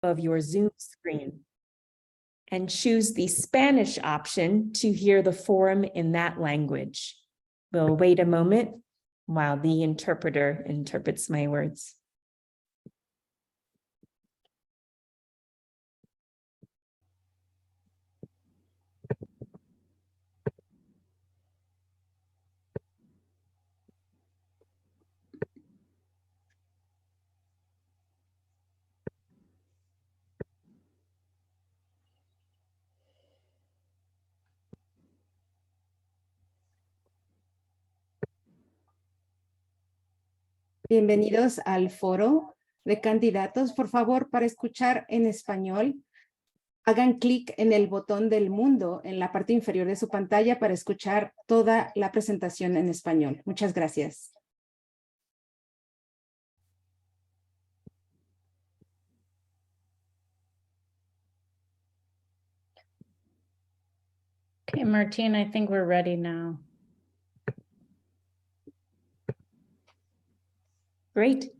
of your Zoom screen and choose the Spanish option to hear the forum in that language. We'll wait a moment while the interpreter interprets my words. Bienvenidos al foro de candidatos. Por favor, para escuchar en español, hagan clic en el botón del mundo en la parte inferior de su pantalla para escuchar toda la presentación en español. Muchas gracias. Okay, Martine, I think we're ready now. Great.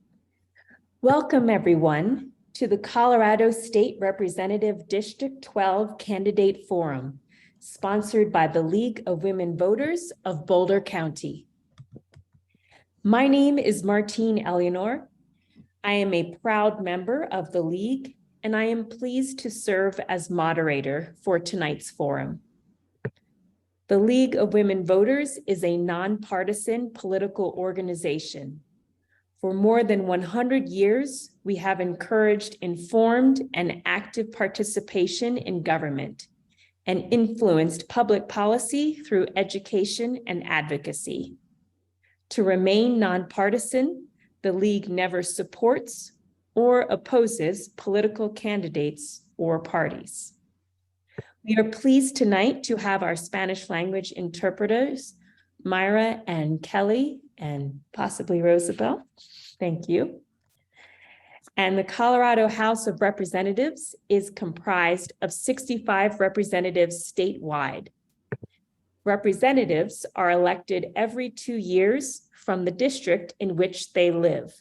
Welcome, everyone, to the Colorado State Representative District 12 Candidate Forum, sponsored by the League of Women Voters of Boulder County. My name is Martine Eleanor. I am a proud member of the League, and I am pleased to serve as moderator for tonight's forum. The League of Women Voters is a nonpartisan political organization. For more than 100 years, we have encouraged informed and active participation in government and influenced public policy through education and advocacy. To remain nonpartisan, the League never supports or opposes political candidates or parties. We are pleased tonight to have our Spanish language interpreters, Myra and Kelly, and possibly Rosabel. Thank you. And the Colorado House of Representatives is comprised of 65 representatives statewide. Representatives are elected every 2 years from the district in which they live,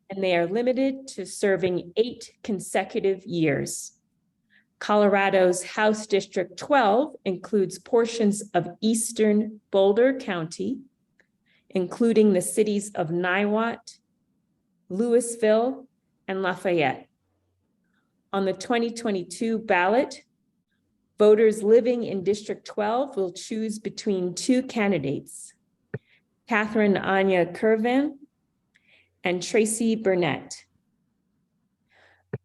and they are limited to serving 8 consecutive years. Colorado's House District 12 includes portions of eastern Boulder County, including the cities of Niwot, Louisville, and Lafayette. On the 2022 ballot, voters living in District 12 will choose between 2 candidates, Catherine Anya Kervan and Tracy Burnett.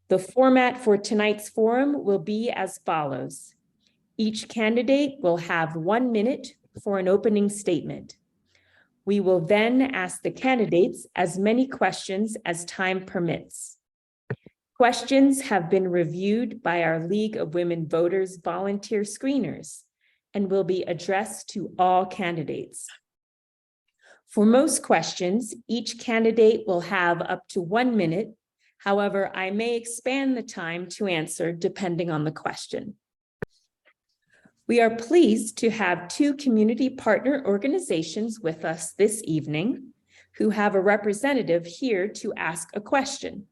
The format for tonight's forum will be as follows. Each candidate will have 1 minute for an opening statement. We will then ask the candidates as many questions as time permits. Questions have been reviewed by our League of Women Voters volunteer screeners and will be addressed to all candidates. For most questions, each candidate will have up to 1 minute. However, I may expand the time to answer depending on the question. We are pleased to have 2 community partner organizations with us this evening who have a representative here to ask a question.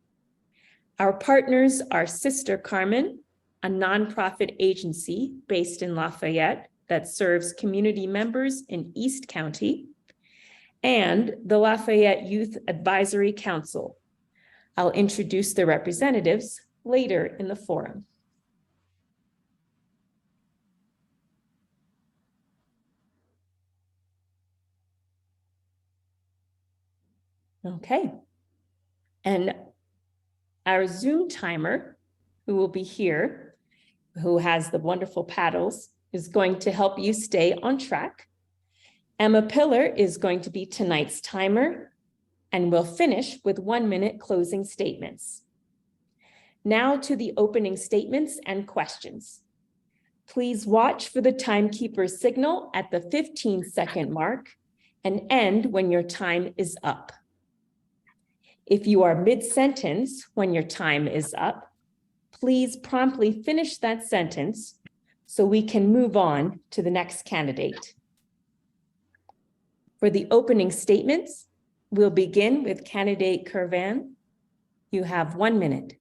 Our partners are Sister Carmen, a nonprofit agency based in Lafayette that serves community members in East County, and the Lafayette Youth Advisory Council. I'll introduce the representatives later in the forum. Okay, and our Zoom timer, who will be here, who has the wonderful paddles, is going to help you stay on track. Emma Pillar is going to be tonight's timer, and we'll finish with 1 minute closing statements. Now to the opening statements and questions. Please watch for the timekeeper's signal at the 15-second mark and end when your time is up. If you are mid-sentence when your time is up, please promptly finish that sentence so we can move on to the next candidate. For the opening statements, we'll begin with candidate Kervan. You have 1 minute.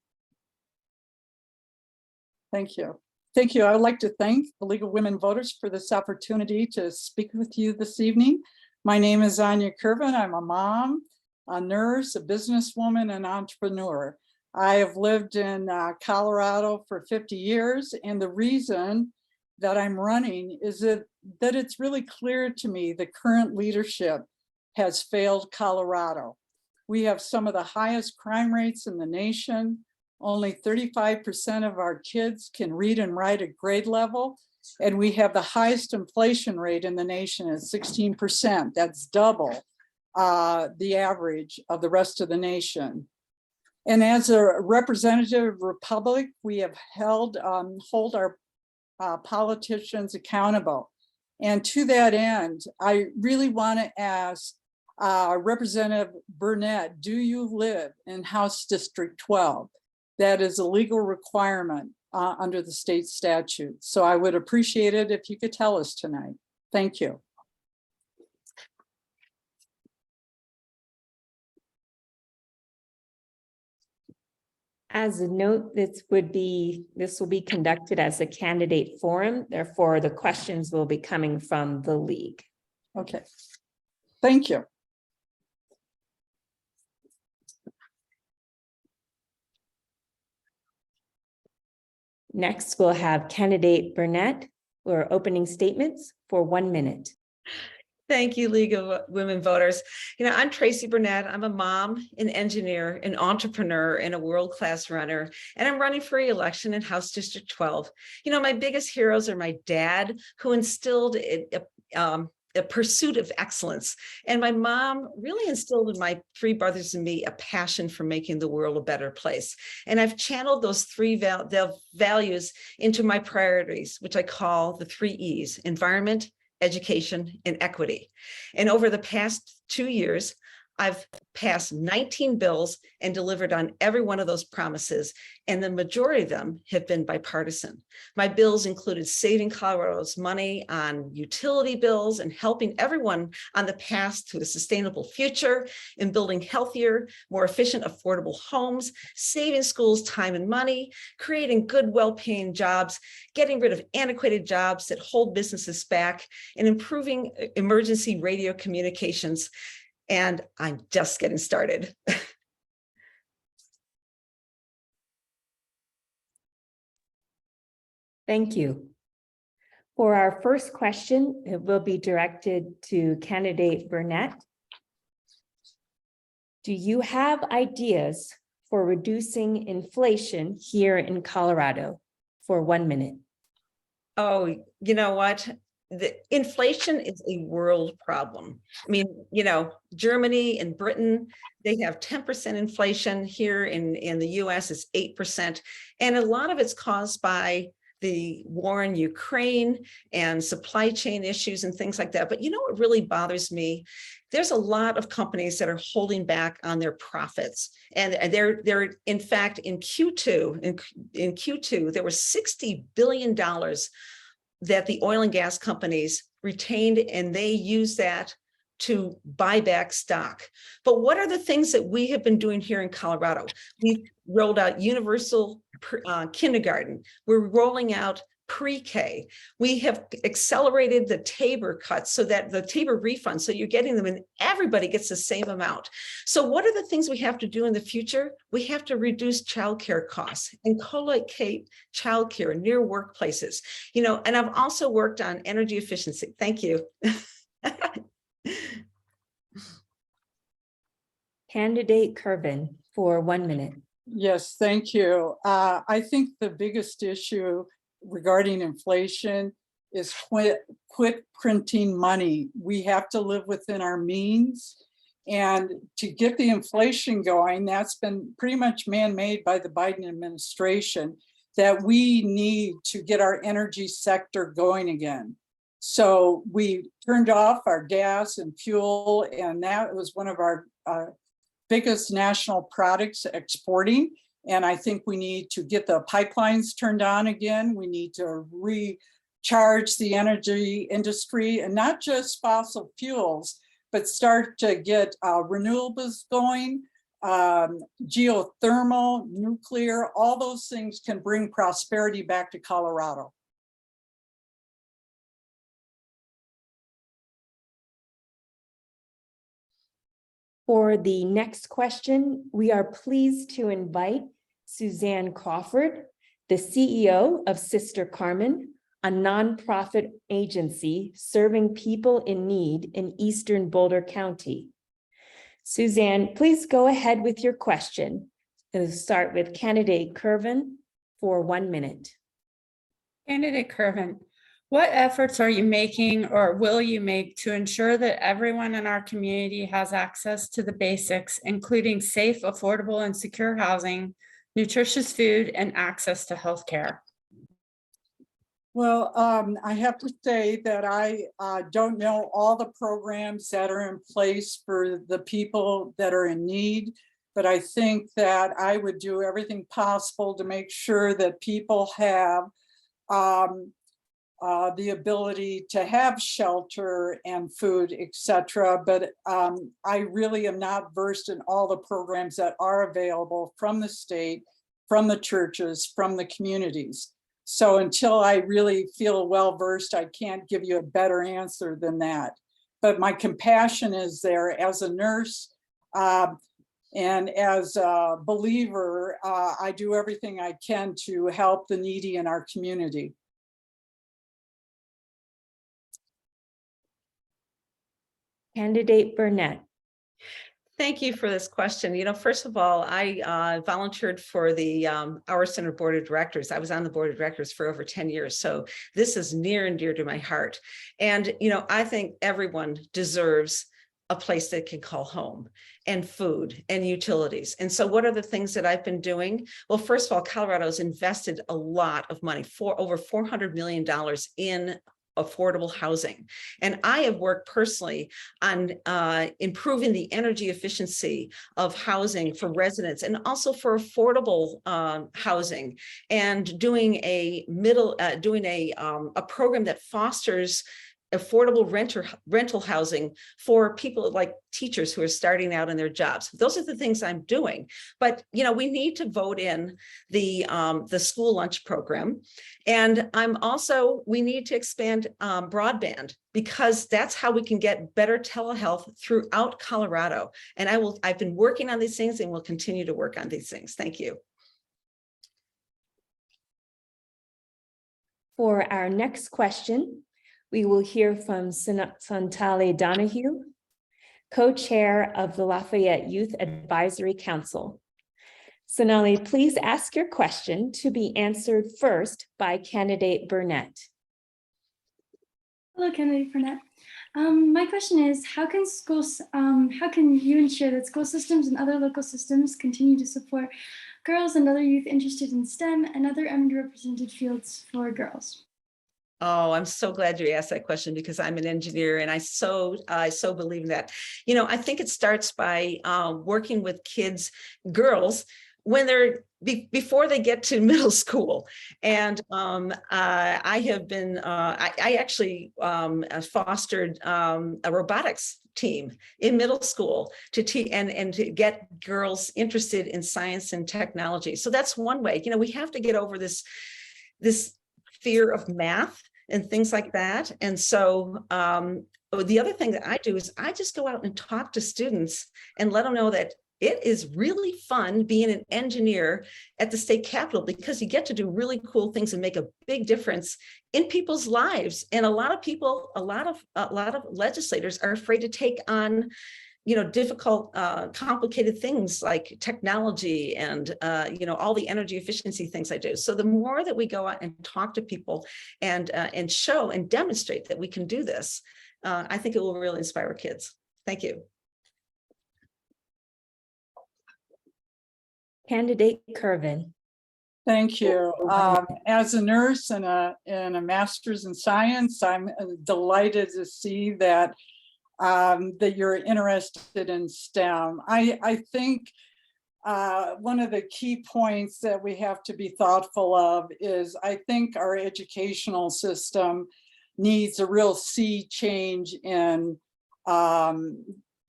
Thank you. Thank you. I would like to thank the League of Women Voters for this opportunity to speak with you this evening. My name is Anya Kervin. I'm a mom, a nurse, a businesswoman, and entrepreneur. I have lived in Colorado for 50 years, and the reason that I'm running is that it's really clear to me the current leadership has failed Colorado. We have some of the highest crime rates in the nation. Only 35% of our kids can read and write at grade level, and we have the highest inflation rate in the nation at 16%. That's double the average of the rest of the nation. And as a representative republic, we have hold our politicians accountable. And to that end, I really want to ask Representative Burnett, do you live in House District 12? That is a legal requirement under the state statute. So I would appreciate it if you could tell us tonight. Thank you. As a note, this will be conducted as a candidate forum. Therefore, the questions will be coming from the league. Okay. Thank you. Next, we'll have candidate Burnett for opening statements for 1 minute. Thank you, League of Women Voters. I'm Tracy Burnett. I'm a mom, an engineer, an entrepreneur, and a world-class runner. And I'm running for re-election in House District 12. My biggest heroes are my dad, who instilled a pursuit of excellence. And my mom really instilled in my three brothers and me a passion for making the world a better place. And I've channeled those three values into my priorities, which I call the 3 E's: environment, education, and equity. And over the past 2 years, I've passed 19 bills and delivered on every one of those promises, and the majority of them have been bipartisan. My bills included saving Colorado's money on utility bills and helping everyone on the path to a sustainable future, in building healthier, more efficient, affordable homes, saving schools time and money, creating good, well-paying jobs, getting rid of antiquated jobs that hold businesses back, and improving emergency radio communications. And I'm just getting started. Thank you. For our first question, it will be directed to candidate Burnett. Do you have ideas for reducing inflation here in Colorado? For 1 minute. Oh, you know what? The inflation is a world problem. I mean, Germany and Britain, they have 10% inflation. Here in the US, it's 8%. And a lot of it's caused by the war in Ukraine and supply chain issues and things like that. But what really bothers me? There's a lot of companies that are holding back on their profits. And they're in fact, in Q2, there was $60 billion that the oil and gas companies retained, and they use that to buy back stock. But what are the things that we have been doing here in Colorado? We've rolled out universal kindergarten. We're rolling out pre-K. We have accelerated the Tabor cuts so that the Tabor refund, so you're getting them and everybody gets the same amount. So what are the things we have to do in the future? We have to reduce childcare costs and co-locate childcare near workplaces. And I've also worked on energy efficiency. Thank you. Candidate Kervin for 1 minute. Yes, thank you. I think the biggest issue regarding inflation is quit printing money. We have to live within our means. And to get the inflation going, that's been pretty much man-made by the Biden administration, that we need to get our energy sector going again. So we turned off our gas and fuel, and that was one of our biggest national products exporting. And I think we need to get the pipelines turned on again. We need to recharge the energy industry, and not just fossil fuels, but start to get renewables going. geothermal, nuclear, all those things can bring prosperity back to Colorado. For the next question, we are pleased to invite Suzanne Crawford, the CEO of Sister Carmen, a nonprofit agency serving people in need in Eastern Boulder County. Suzanne, please go ahead with your question. We'll start with candidate Kervin for 1 minute. Candidate Kervin, what efforts are you making or will you make to ensure that everyone in our community has access to the basics, including safe, affordable, and secure housing, nutritious food, and access to healthcare? Well, I have to say that I don't know all the programs that are in place for the people that are in need, but I think that I would do everything possible to make sure that people have the ability to have shelter and food, etc. But I really am not versed in all the programs that are available from the state, from the churches, from the communities. So until I really feel well versed, I can't give you a better answer than that. But my compassion is there as a nurse and as a believer. I do everything I can to help the needy in our community. Candidate Burnett. Thank you for this question. You know, first of all, I volunteered for the Our Center Board of Directors. I was on the Board of Directors for over 10 years. So this is near and dear to my heart. And, you know, I think everyone deserves a place they can call home, and food and utilities. And so what are the things that I've been doing? Well, first of all, Colorado's invested a lot of money, for over $400 million in affordable housing. And I have worked personally on improving the energy efficiency of housing for residents and also for affordable housing, and doing a program that fosters affordable rental housing for people like teachers who are starting out in their jobs. Those are the things I'm doing. But you know, we need to vote in the school lunch program, and we need to expand broadband, because that's how we can get better telehealth throughout Colorado. And I've been working on these things and will continue to work on these things. Thank you. For our next question, we will hear from Santali Donahue, co-chair of the Lafayette Youth Advisory Council. Sonali, please ask your question to be answered first by candidate Burnett. Hello, candidate Burnett. My question is, how can you ensure that school systems and other local systems continue to support girls and other youth interested in STEM and other underrepresented fields for girls? Oh, I'm so glad you asked that question, because I'm an engineer and I so believe in that. You know, I think it starts by working with kids, girls, when they're before they get to middle school. And I actually fostered a robotics team in middle school to teach and to get girls interested in science and technology. So that's one way. You know, we have to get over this fear of math and things like that. And so the other thing that I do is I just go out and talk to students and let them know that it is really fun being an engineer at the state capitol, because you get to do really cool things and make a big difference in people's lives. And a lot of people, a lot of legislators are afraid to take on, you know, difficult, complicated things like technology and, you know, all the energy efficiency things I do. So the more that we go out and talk to people and show and demonstrate that we can do this, I think it will really inspire kids. Thank you. Candidate Kervin. Thank you. As a nurse and a master's in science, I'm delighted to see that that you're interested in STEM. I think one of the key points that we have to be thoughtful of is, I think our educational system needs a real sea change in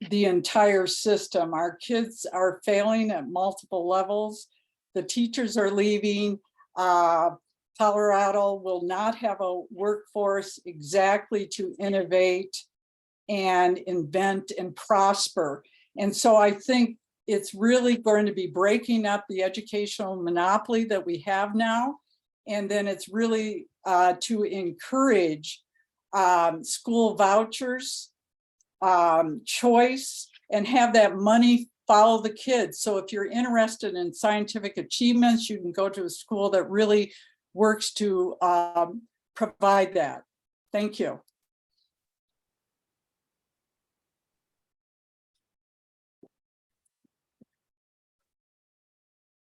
the entire system. Our kids are failing at multiple levels. The teachers are leaving. Colorado will not have a workforce exactly to innovate and invent and prosper. And so I think it's really going to be breaking up the educational monopoly that we have now. And then it's really to encourage school vouchers, choice, and have that money follow the kids. So if you're interested in scientific achievements, you can go to a school that really works to provide that. Thank you.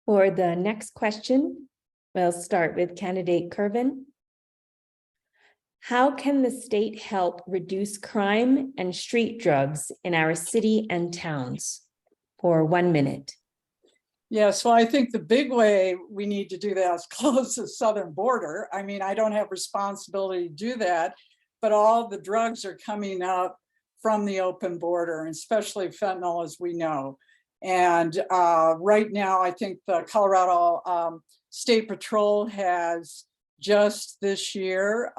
For the next question, we'll start with candidate Kervin. How can the state help reduce crime and street drugs in our city and towns? For 1 minute. Yes, well, I think the big way we need to do that is close the southern border. I mean, I don't have responsibility to do that, but all the drugs are coming up from the open border, and especially fentanyl, as we know. And right now, I think the Colorado State Patrol has just this year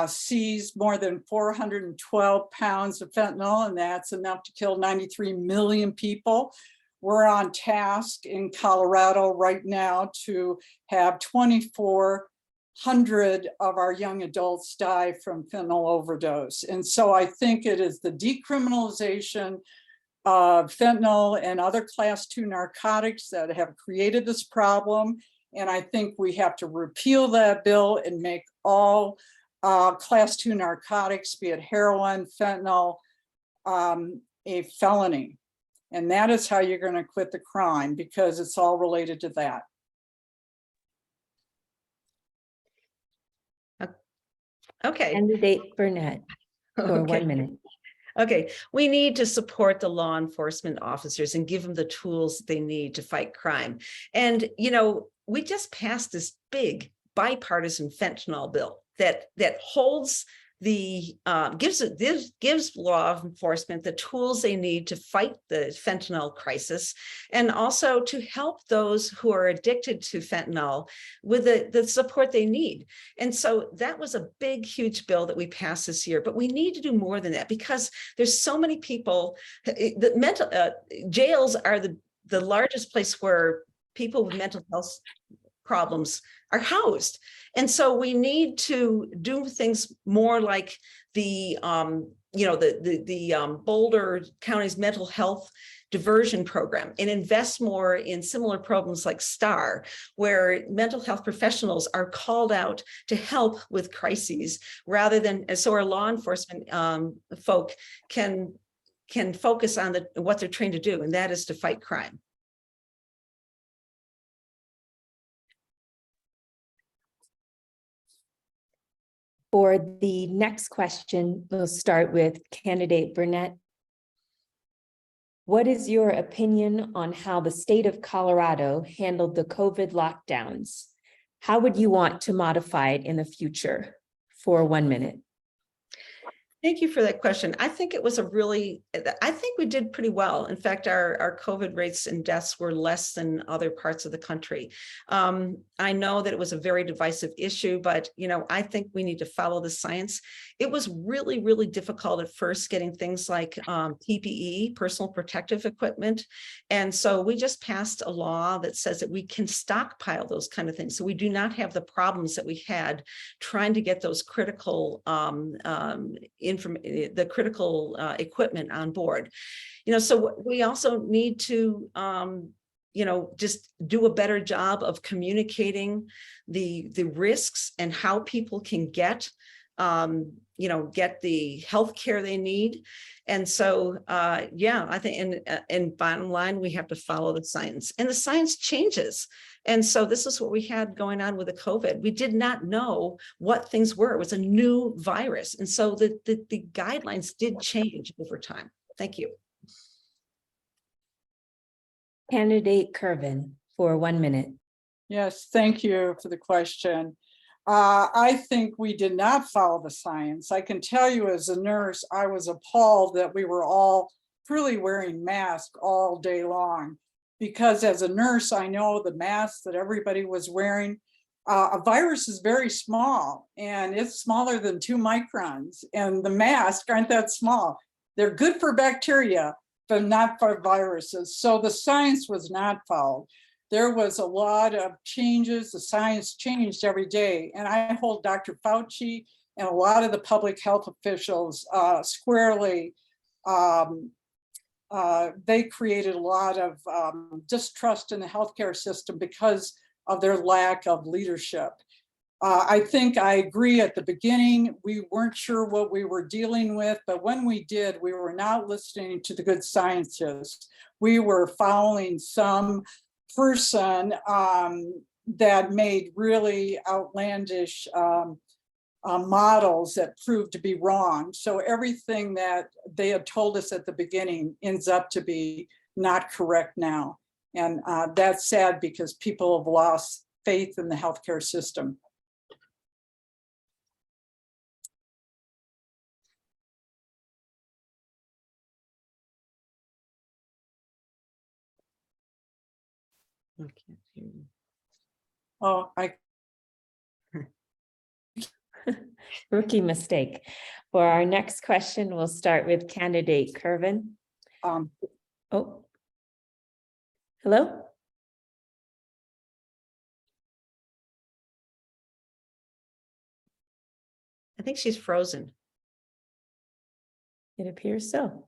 seized more than 412 pounds of fentanyl, and that's enough to kill 93 million people. We're on task in Colorado right now to have 2,400 of our young adults die from fentanyl overdose. And so I think it is the decriminalization of fentanyl and other class 2 narcotics that have created this problem. And I think we have to repeal that bill and make all class 2 narcotics, be it heroin, fentanyl, a felony. And that is how you're going to quit the crime, because it's all related to that. Okay. Candidate Burnett for Okay. 1 minute. Okay, we need to support the law enforcement officers and give them the tools they need to fight crime. And, you know, we just passed this big bipartisan fentanyl bill that holds the gives law enforcement the tools they need to fight the fentanyl crisis, and also to help those who are addicted to fentanyl with the support they need. And so that was a big, huge bill that we passed this year, but we need to do more than that, because there's so many people. The mental jails are the largest place where people with mental health problems are housed. And so we need to do things more like the Boulder County's mental health diversion program, and invest more in similar programs like STAR, where mental health professionals are called out to help with crises, rather than, so our law enforcement folk can focus on what they're trained to do, and that is to fight crime. For the next question, we'll start with candidate Burnett. What is your opinion on how the state of Colorado handled the COVID lockdowns? How would you want to modify it in the future? For 1 minute. Thank you for that question. I think it was I think we did pretty well. In fact, our COVID rates and deaths were less than other parts of the country. I know that it was a very divisive issue, but I think we need to follow the science. It was really, really difficult at first getting things like PPE, personal protective equipment. And so we just passed a law that says that we can stockpile those kind of things. So we do not have the problems that we had trying to get those critical equipment on board. So we also need to just do a better job of communicating the risks and how people can get the health care they need. And so, I think in bottom line, we have to follow the science, and the science changes. And so this is what we had going on with the COVID. We did not know what things were. It was a new virus. And so the guidelines did change over time. Thank you. Candidate Kervin for 1 minute. Yes, thank you for the question. I think we did not follow the science. I can tell you as a nurse, I was appalled that we were all truly wearing masks all day long. Because as a nurse, I know the masks that everybody was wearing, a virus is very small and it's smaller than 2 microns, and the masks aren't that small. They're good for bacteria, but not for viruses. So the science was not followed. There was a lot of changes. The science changed every day. And I hold Dr. Fauci and a lot of the public health officials squarely. They created a lot of distrust in the healthcare system because of their lack of leadership. I think I agree at the beginning, we weren't sure what we were dealing with, but when we did, we were not listening to the good scientists. We were following some person that made really outlandish models that proved to be wrong. So everything that they had told us at the beginning ends up to be not correct now. And that's sad because people have lost faith in the healthcare system. I can't hear you. Oh, Rookie mistake. For our next question, we'll start with candidate Kervin. Oh. Hello? I think she's frozen. It appears so.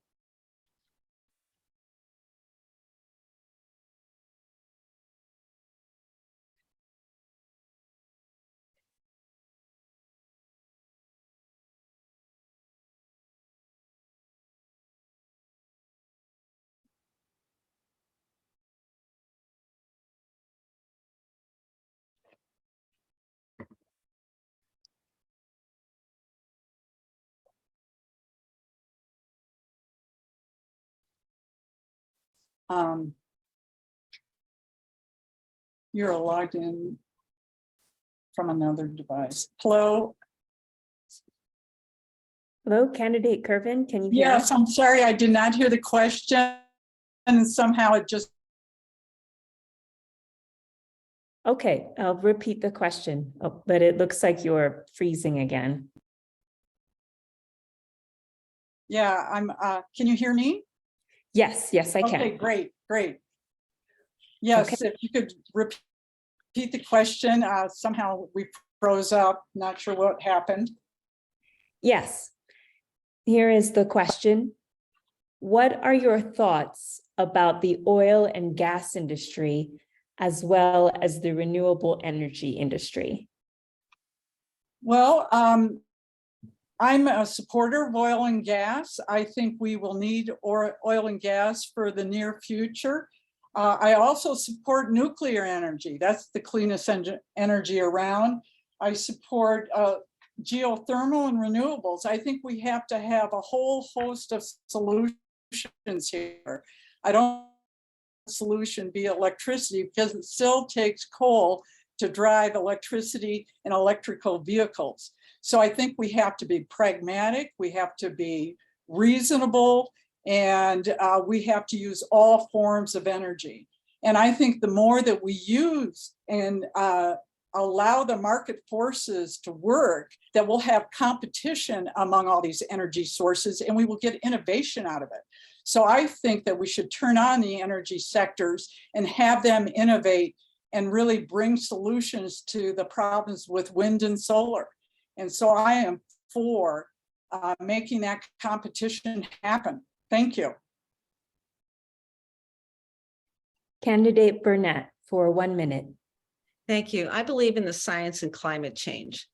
you're logged in from another device. Hello? Hello, candidate Kervin, can you hear us? Yes, I'm sorry, I did not hear the question. And somehow it just, Okay, I'll repeat the question, but it looks like you're freezing again. yeah, can you hear me? Yes, I can. Okay, great. Yes, if you could repeat the question, somehow we froze up, not sure what happened. Yes. Here is the question. What are your thoughts about the oil and gas industry as well as the renewable energy industry? Well, I'm a supporter of oil and gas. I think we will need oil and gas for the near future. I also support nuclear energy. That's the cleanest energy around. I support geothermal and renewables. I think we have to have a whole host of solutions here. I don't want the solution be electricity because it still takes coal to drive electricity and electrical vehicles. So I think we have to be pragmatic, we have to be reasonable, and we have to use all forms of energy. And I think the more that we use and allow the market forces to work, that we'll have competition among all these energy sources and we will get innovation out of it. So I think that we should turn on the energy sectors and have them innovate and really bring solutions to the problems with wind and solar. And so I am for making that competition happen. Thank you. Candidate Burnett for 1 minute. Thank you. I believe in the science and climate change.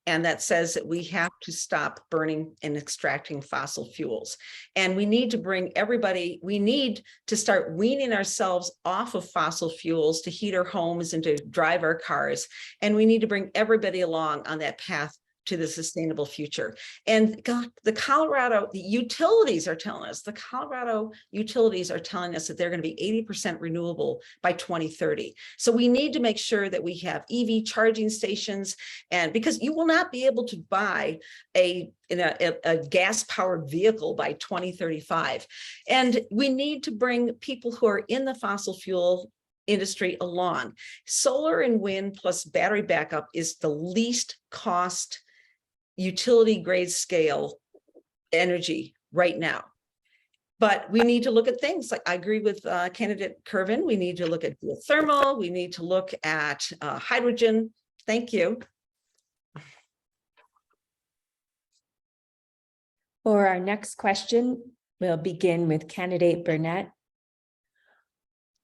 And that says that we have to stop burning and extracting fossil fuels. And we need to bring everybody, we need to start weaning ourselves off of fossil fuels to heat our homes and to drive our cars. And we need to bring everybody along on that path to the sustainable future. And the Colorado, the utilities are telling us, the Colorado utilities are telling us that they're going to be 80% renewable by 2030. So we need to make sure that we have EV charging stations, and because you will not be able to buy a gas powered vehicle by 2035. And we need to bring people who are in the fossil fuel industry along. Solar and wind plus battery backup is the least cost utility grade scale energy right now. But we need to look at things like, I agree with candidate Kervin, we need to look at geothermal, we need to look at hydrogen. Thank you. For our next question, we'll begin with candidate Burnett.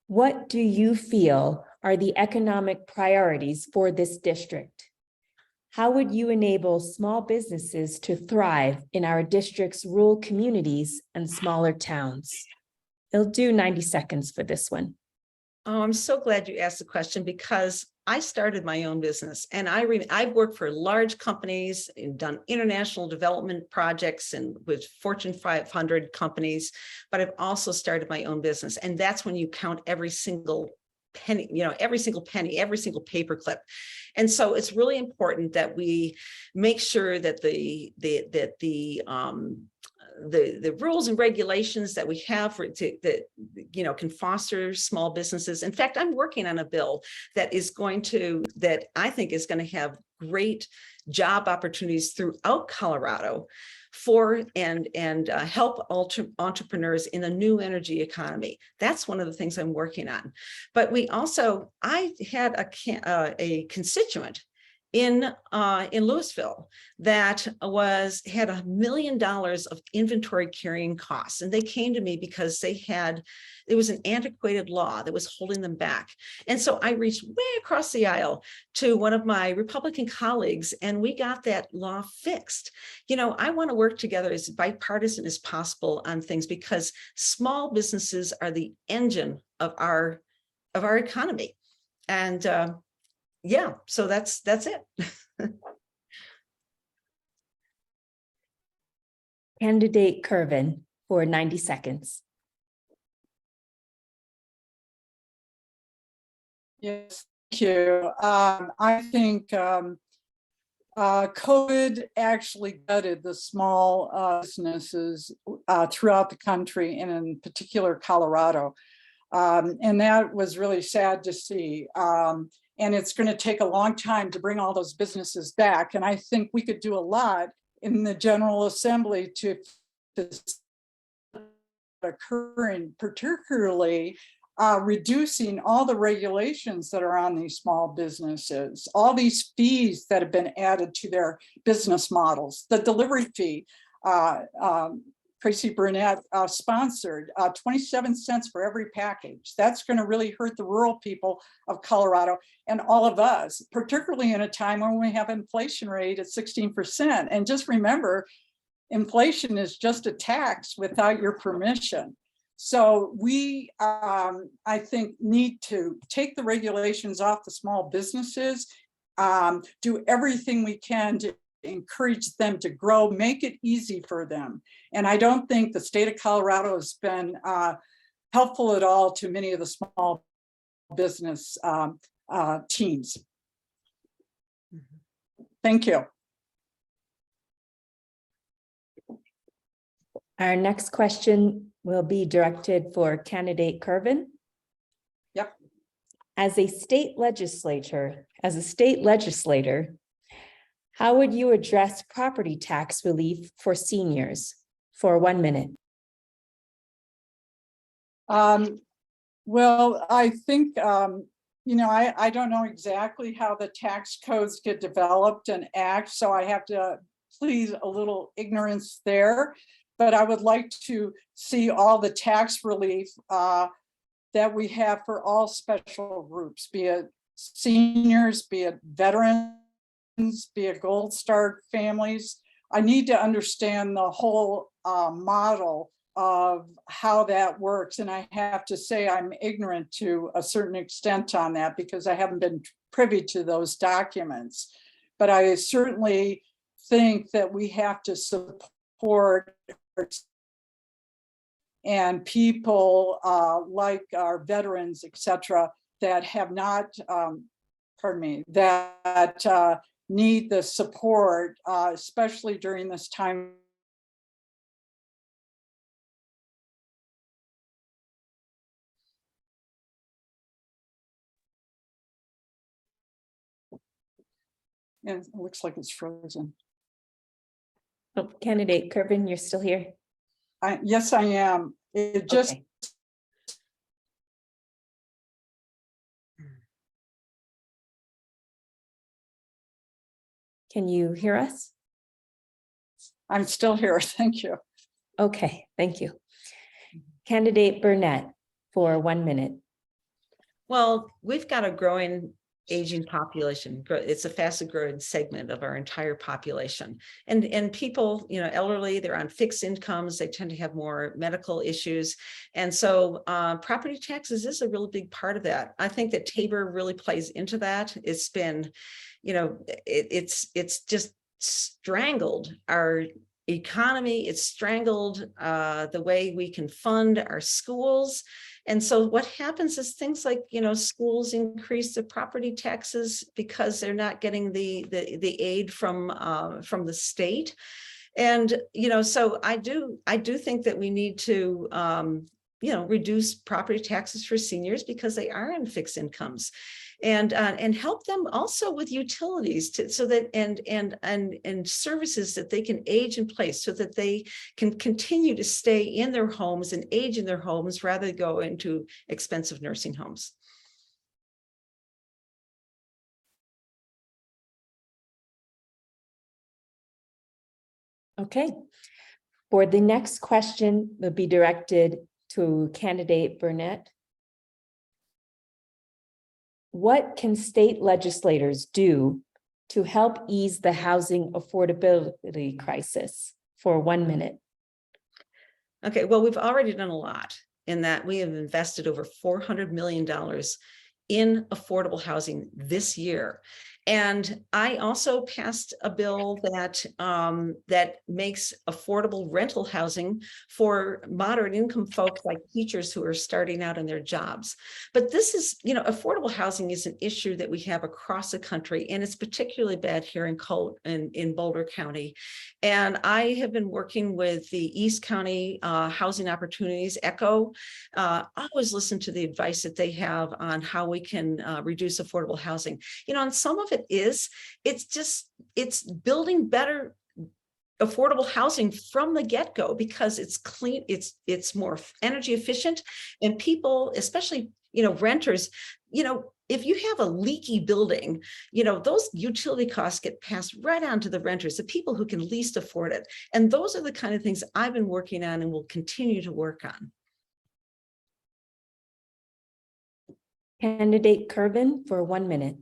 What do you feel are the economic priorities for this district? How would you enable small businesses to thrive in our district's rural communities and smaller towns? They'll do 90 seconds for this one. Oh, I'm so glad you asked the question, because I started my own business, and I've worked for large companies and done international development projects and with Fortune 500 companies, but I've also started my own business. And that's when you count every single penny, every single penny, every single paperclip. And so it's really important that we make sure that the rules and regulations that we have that can foster small businesses. In fact, I'm working on a bill that I think is going to have great job opportunities throughout Colorado and help entrepreneurs in a new energy economy. That's one of the things I'm working on. But I had a constituent in Louisville that had $1 million of inventory carrying costs. And they came to me because it was an antiquated law that was holding them back. And so I reached way across the aisle to one of my Republican colleagues, and we got that law fixed. I want to work together as bipartisan as possible on things, because small businesses are the engine of our economy. And yeah, so that's it. Candidate Kervin for 90 seconds. Yes, thank you. I think COVID actually gutted the small businesses throughout the country, and in particular Colorado. And that was really sad to see. And it's going to take a long time to bring all those businesses back. And I think we could do a lot in the General Assembly to occurring, particularly reducing all the regulations that are on these small businesses, all these fees that have been added to their business models, the delivery fee. Tracy Burnett sponsored 27 cents for every package. That's going to really hurt the rural people of Colorado and all of us, particularly in a time when we have inflation rate at 16%. And just remember, inflation is just a tax without your permission. So we, I think, need to take the regulations off the small businesses, do everything we can to encourage them to grow, make it easy for them. And I don't think the state of Colorado has been helpful at all to many of the small business teams. Thank you. Our next question will be directed for candidate Kervin. Yep. As a state legislator, how would you address property tax relief for seniors for 1 minute? Well, I think, I don't know exactly how the tax codes get developed and act, so I have to plead a little ignorance there. But I would like to see all the tax relief that we have for all special groups, be it seniors, be it veterans, be it Gold Star families. I need to understand the whole model of how that works. And I have to say I'm ignorant to a certain extent on that because I haven't been privy to those documents. But I certainly think that we have to support and people like our veterans, et cetera, that have not, that need the support, especially during this time. And it looks like it's frozen. Oh, candidate Kervin, you're still here? Yes, I am. It just, Okay. Can you hear us? I'm still here. Thank you. Okay, thank you. Candidate Burnett for 1 minute. Well, we've got a growing aging population. It's a fastest growing segment of our entire population. And people, elderly, they're on fixed incomes, they tend to have more medical issues. And so property taxes is a really big part of that. I think that Tabor really plays into that. It's been, it's just strangled our economy. It's strangled the way we can fund our schools. And so what happens is things like, schools increase the property taxes because they're not getting the aid from the state. And, so I do think that we need to, reduce property taxes for seniors because they are on fixed incomes. And help them also with utilities so that and services that they can age in place so that they can continue to stay in their homes and age in their homes rather than go into expensive nursing homes. Okay. For the next question, will be directed to candidate Burnett. What can state legislators do to help ease the housing affordability crisis? For 1 minute. Okay, well, we've already done a lot in that we have invested over $400 million in affordable housing this year. And I also passed a bill that that makes affordable rental housing for moderate income folks like teachers who are starting out in their jobs. But this is, affordable housing is an issue that we have across the country, and it's particularly bad here in Boulder County. And I have been working with the East County Housing Opportunities, ECHO. Always listen to the advice that they have on how we can reduce affordable housing. And some of it it's building better affordable housing from the get-go because it's clean, it's more energy efficient, and people, especially renters, if you have a leaky building, those utility costs get passed right on to the renters, the people who can least afford it. And those are the kind of things I've been working on and will continue to work on. Candidate Kervin for 1 minute.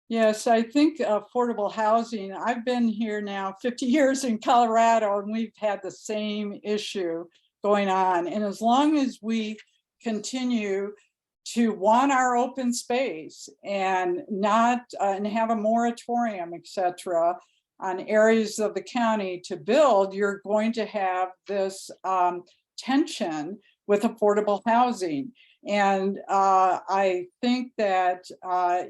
Yes, I think affordable housing, I've been here now 50 years in Colorado, and we've had the same issue going on. And as long as we continue to want our open space and not and have a moratorium, et cetera, on areas of the county to build, you're going to have this tension with affordable housing. And I think that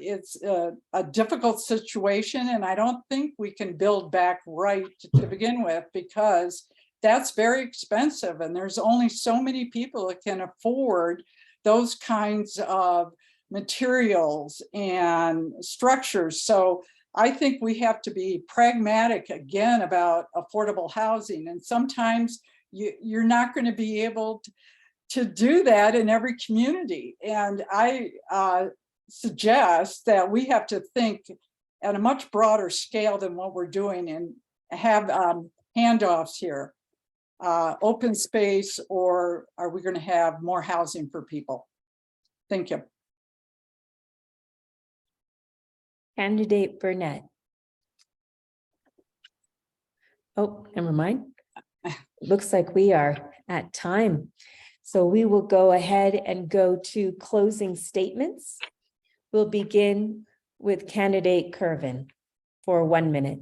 it's a difficult situation, and I don't think we can build back right to begin with, because that's very expensive, and there's only so many people that can afford those kinds of materials and structures. So I think we have to be pragmatic again about affordable housing, and sometimes you're not going to be able to do that in every community. And I suggest that we have to think at a much broader scale than what we're doing and have handoffs here. Open space, or are we going to have more housing for people? Thank you. Candidate Burnett. Oh, never mind. Looks like we are at time. So we will go ahead and go to closing statements. We'll begin with candidate Kervin for 1 minute.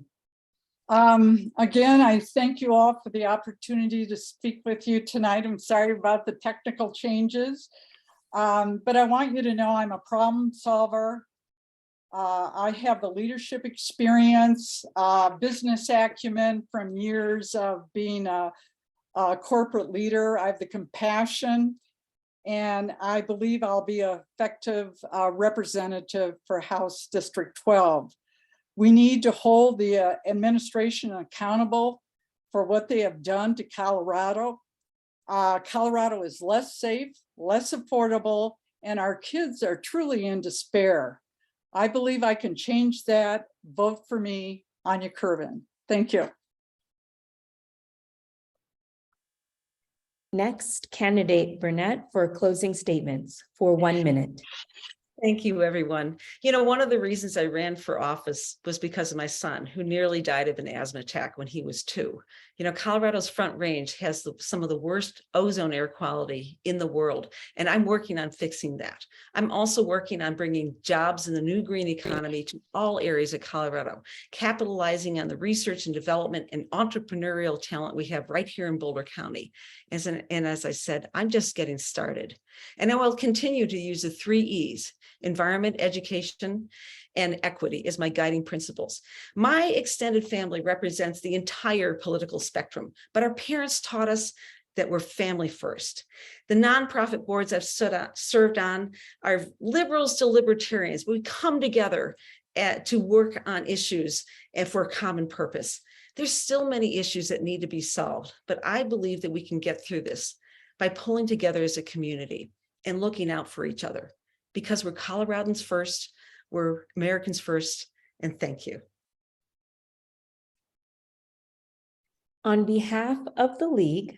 Again, I thank you all for the opportunity to speak with you tonight. I'm sorry about the technical changes. But I want you to know I'm a problem solver. I have the leadership experience, business acumen from years of being a corporate leader. I have the compassion, and I believe I'll be an effective representative for House District 12. We need to hold the administration accountable for what they have done to Colorado. Colorado is less safe, less affordable, and our kids are truly in despair. I believe I can change that. Vote for me, Anya Kervin. Thank you. Next, candidate Burnett for closing statements for 1 minute. Thank you, everyone. You know, one of the reasons I ran for office was because of my son, who nearly died of an asthma attack when he was 2. You know, Colorado's Front Range has some of the worst ozone air quality in the world, and I'm working on fixing that. I'm also working on bringing jobs in the new green economy to all areas of Colorado, capitalizing on the research and development and entrepreneurial talent we have right here in Boulder County. And as I said, I'm just getting started. And I will continue to use the 3 E's: environment, education, and equity as my guiding principles. My extended family represents the entire political spectrum, but our parents taught us that we're family first. The nonprofit boards I've served on are liberals to libertarians. We come together to work on issues and for a common purpose. There's still many issues that need to be solved, but I believe that we can get through this by pulling together as a community and looking out for each other, because we're Coloradans first, we're Americans first, and thank you. On behalf of the League,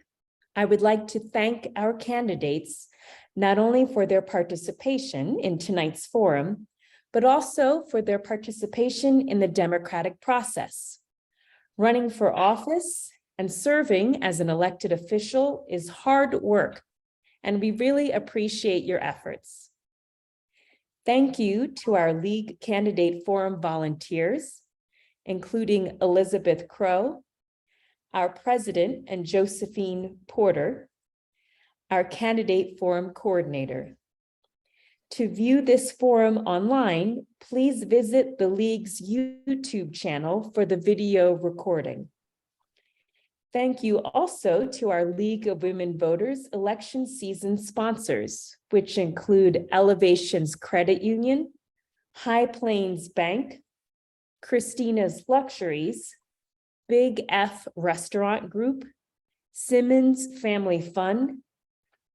I would like to thank our candidates not only for their participation in tonight's forum, but also for their participation in the democratic process. Running for office and serving as an elected official is hard work, and we really appreciate your efforts. Thank you to our League Candidate Forum volunteers, including Elizabeth Crow, our president and Josephine Porter, our Candidate Forum coordinator. To view this forum online, please visit the League's YouTube channel for the video recording. Thank you also to our League of Women Voters election season sponsors, which include Elevations Credit Union, High Plains Bank, Christina's Luxuries, Big F Restaurant Group, Simmons Family Fund,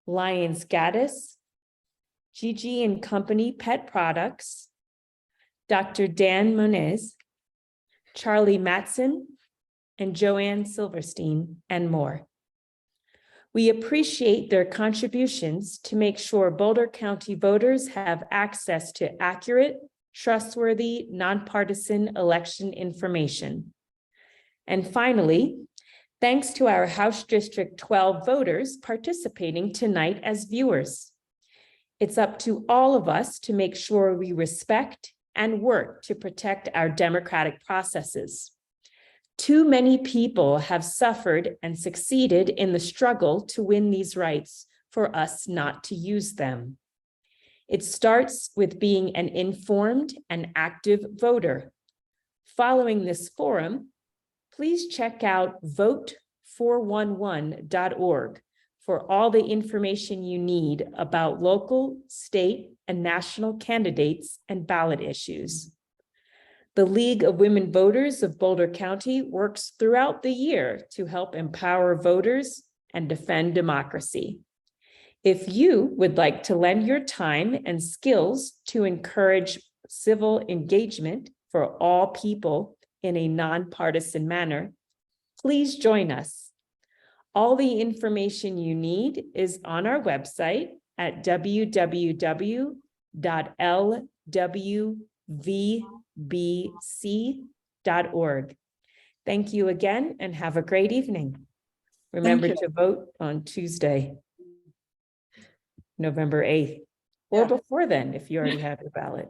Lions Gaddis, Gigi and Company Pet Products, Dr. Dan Moniz, Charlie Matson, and Joanne Silverstein, and more. We appreciate their contributions to make sure Boulder County voters have access to accurate, trustworthy, nonpartisan election information. And finally, thanks to our House District 12 voters participating tonight as viewers. It's up to all of us to make sure we respect and work to protect our democratic processes. Too many people have suffered and succeeded in the struggle to win these rights for us not to use them. It starts with being an informed and active voter. Following this forum, please check out vote411.org for all the information you need about local, state, and national candidates and ballot issues. The League of Women Voters of Boulder County works throughout the year to help empower voters and defend democracy. If you would like to lend your time and skills to encourage civil engagement for all people in a nonpartisan manner, please join us. All the information you need is on our website at www.lwvbc.org. Thank you again and have a great evening. Remember to vote on Tuesday, November 8th, or before then, if you already have your ballot.